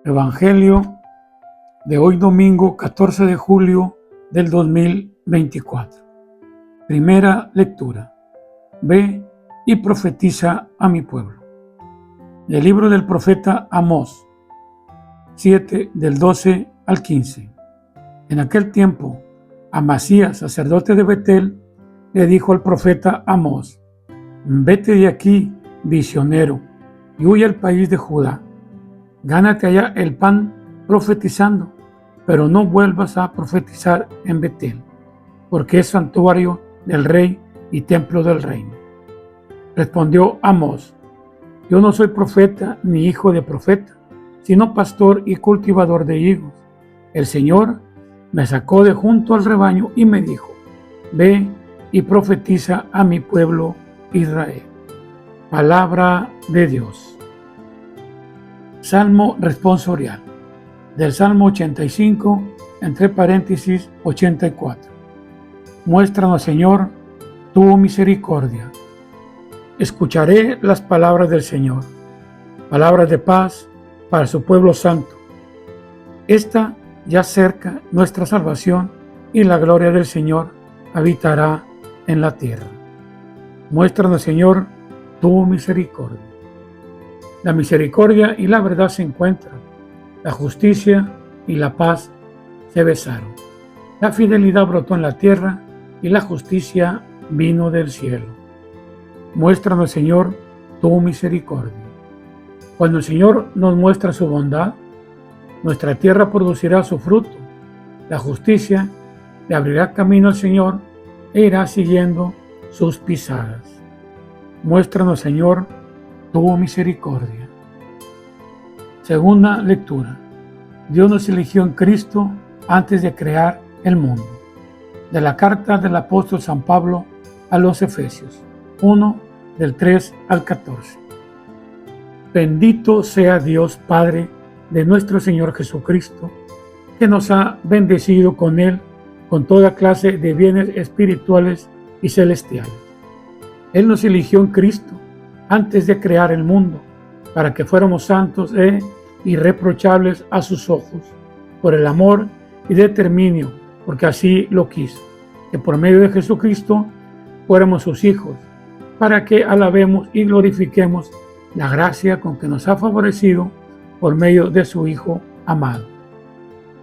Evangelio de hoy domingo 14 de julio del 2024. Primera lectura. Ve y profetiza a mi pueblo. Del libro del profeta Amós, 7 del 12 al 15. En aquel tiempo, Amasías, sacerdote de Betel, le dijo al profeta Amós: vete de aquí, visionero, y huye al país de Judá. Gánate allá el pan profetizando, pero no vuelvas a profetizar en Betel, porque es santuario del rey y templo del reino. Respondió Amós: yo no soy profeta ni hijo de profeta, sino pastor y cultivador de higos. El Señor me sacó de junto al rebaño y me dijo: ve y profetiza a mi pueblo Israel. Palabra de Dios. Salmo responsorial, del Salmo 85, entre paréntesis 84. Muéstranos, Señor, tu misericordia. Escucharé las palabras del Señor, palabras de paz para su pueblo santo. Esta ya cerca nuestra salvación, y la gloria del Señor habitará en la tierra. Muéstranos, Señor, tu misericordia. La misericordia y la verdad se encuentran, la justicia y la paz se besaron. La fidelidad brotó en la tierra y la justicia vino del cielo. Muéstranos, Señor, tu misericordia. Cuando el Señor nos muestra su bondad, nuestra tierra producirá su fruto. La justicia le abrirá camino al Señor e irá siguiendo sus pisadas. Muéstranos, Señor, tu misericordia. Segunda lectura. Dios nos eligió en Cristo antes de crear el mundo. De la carta del apóstol San Pablo a los Efesios, 1 del 3 al 14. Bendito sea Dios Padre de nuestro Señor Jesucristo, que nos ha bendecido con Él con toda clase de bienes espirituales y celestiales. Él nos eligió en Cristo antes de crear el mundo, para que fuéramos santos e irreprochables a sus ojos, por el amor y determinio, porque así lo quiso, que por medio de Jesucristo fuéramos sus hijos, para que alabemos y glorifiquemos la gracia con que nos ha favorecido por medio de su Hijo amado.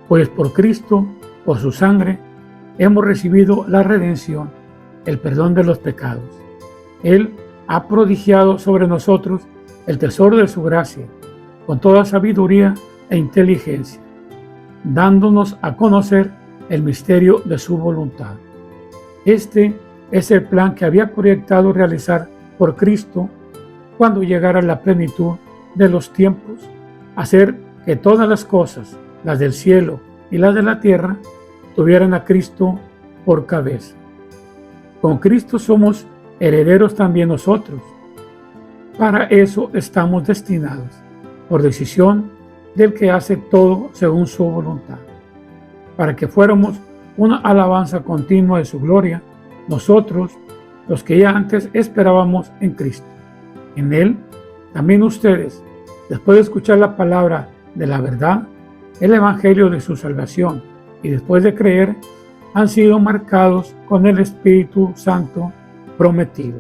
Pues por Cristo, por su sangre, hemos recibido la redención, el perdón de los pecados. Él ha prodigiado sobre nosotros el tesoro de su gracia, con toda sabiduría e inteligencia, dándonos a conocer el misterio de su voluntad. Este es el plan que había proyectado realizar por Cristo cuando llegara la plenitud de los tiempos, hacer que todas las cosas, las del cielo y las de la tierra, tuvieran a Cristo por cabeza. Con Cristo somos herederos también nosotros. Para eso estamos destinados, por decisión del que hace todo según su voluntad, para que fuéramos una alabanza continua de su gloria, nosotros, los que ya antes esperábamos en Cristo. En Él, también ustedes, después de escuchar la palabra de la verdad, el evangelio de su salvación, y después de creer, han sido marcados con el Espíritu Santo prometido.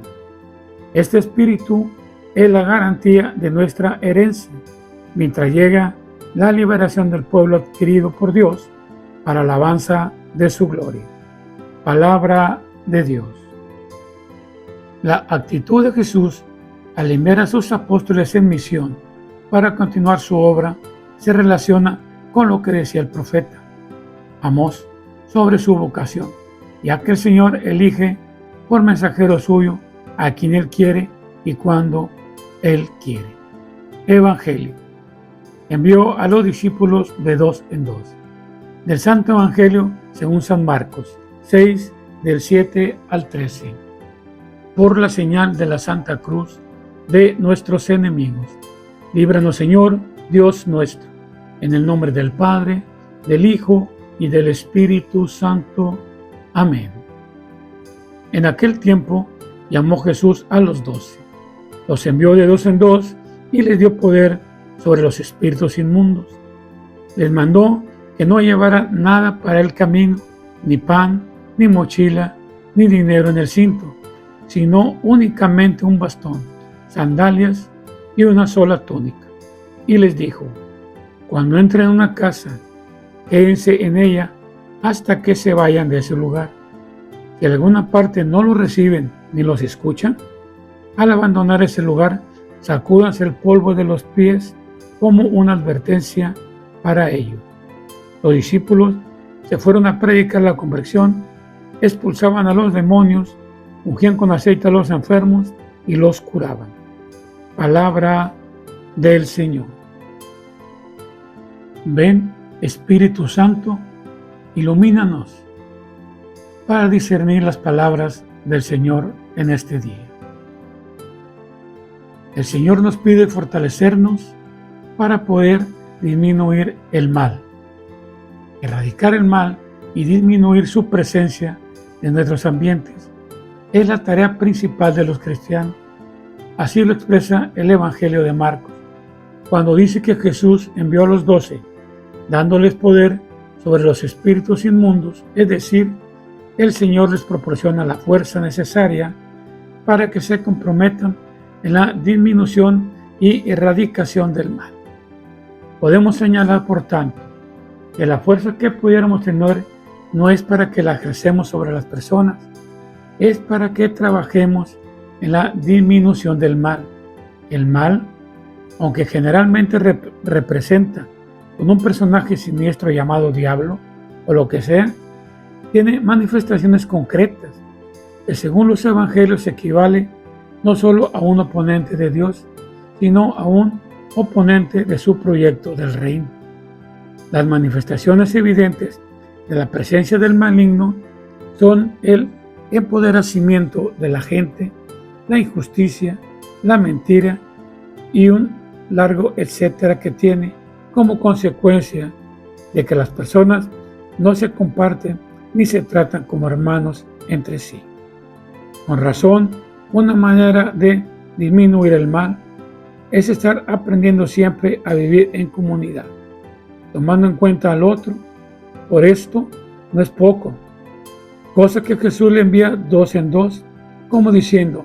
Este Espíritu es la garantía de nuestra herencia, mientras llega la liberación del pueblo adquirido por Dios para alabanza de su gloria. Palabra de Dios. La actitud de Jesús al enviar a sus apóstoles en misión para continuar su obra se relaciona con lo que decía el profeta Amós sobre su vocación, ya que el Señor elige por mensajero suyo a quien Él quiere y cuando Él quiere. Evangelio. Envió a los discípulos de dos en dos. Del Santo Evangelio según San Marcos, 6 del 7 al 13. Por la señal de la Santa Cruz de nuestros enemigos, líbranos, Señor, Dios nuestro, en el nombre del Padre, del Hijo y del Espíritu Santo. Amén. En aquel tiempo llamó Jesús a los 12, los envió de dos en dos y les dio poder sobre los espíritus inmundos Les mandó que no llevaran nada para el camino, ni pan, ni mochila, ni dinero en el cinto, sino únicamente un bastón, sandalias y una sola túnica. Y les dijo: cuando entren en una casa, quédense en ella hasta que se vayan de ese lugar. Si en alguna parte no los reciben ni los escuchan, al abandonar ese lugar, sacúdanse el polvo de los pies como una advertencia para ellos. Los discípulos se fueron a predicar la conversión, expulsaban a los demonios, ungían con aceite a los enfermos y los curaban. Palabra del Señor. Ven, Espíritu Santo, ilumínanos para discernir las palabras del Señor en este día. El Señor nos pide fortalecernos para poder disminuir el mal, erradicar el mal y disminuir su presencia en nuestros ambientes. Es la tarea principal de los cristianos. Así lo expresa el Evangelio de Marcos, cuando dice que Jesús envió a los 12, dándoles poder sobre los espíritus inmundos, es decir, el Señor les proporciona la fuerza necesaria para que se comprometan en la disminución y erradicación del mal. Podemos señalar, por tanto, que la fuerza que pudiéramos tener no es para que la ejercemos sobre las personas, es para que trabajemos en la disminución del mal. El mal, aunque generalmente representa con un personaje siniestro llamado diablo o lo que sea, tiene manifestaciones concretas que según los evangelios equivale no solo a un oponente de Dios, sino a un oponente de su proyecto del reino. Las manifestaciones evidentes de la presencia del maligno son el empoderamiento de la gente, la injusticia, la mentira y un largo etcétera que tiene como consecuencia de que las personas no se comparten ni se tratan como hermanos entre sí. Con razón, una manera de disminuir el mal es estar aprendiendo siempre a vivir en comunidad, tomando en cuenta al otro. Por esto no es poco, cosa que Jesús le envía 2 en 2, como diciendo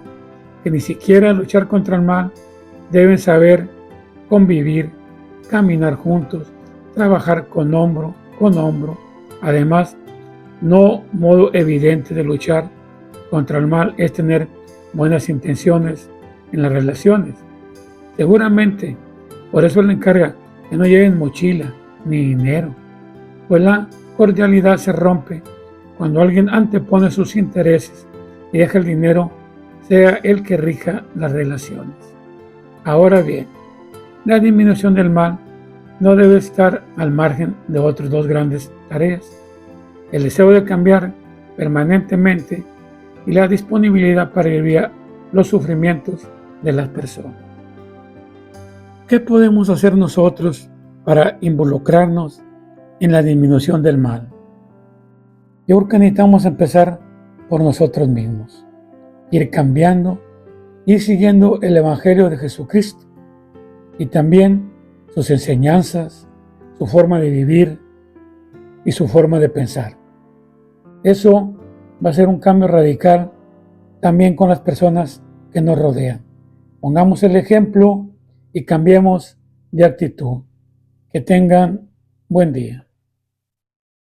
que ni siquiera luchar contra el mal deben saber convivir, caminar juntos, trabajar con hombro con hombro. Además, no modo evidente de luchar contra el mal es tener buenas intenciones en las relaciones. Seguramente, por eso le encarga que no lleven mochila ni dinero, pues la cordialidad se rompe cuando alguien antepone sus intereses y deja el dinero sea el que rija las relaciones. Ahora bien, la disminución del mal no debe estar al margen de otras 2 grandes tareas: el deseo de cambiar permanentemente y la disponibilidad para aliviar los sufrimientos de las personas. ¿Qué podemos hacer nosotros para involucrarnos en la disminución del mal? Yo creo que necesitamos empezar por nosotros mismos, ir cambiando, ir siguiendo el Evangelio de Jesucristo y también sus enseñanzas, su forma de vivir y su forma de pensar. Eso va a ser un cambio radical también con las personas que nos rodean. Pongamos el ejemplo y cambiemos de actitud. Que tengan buen día.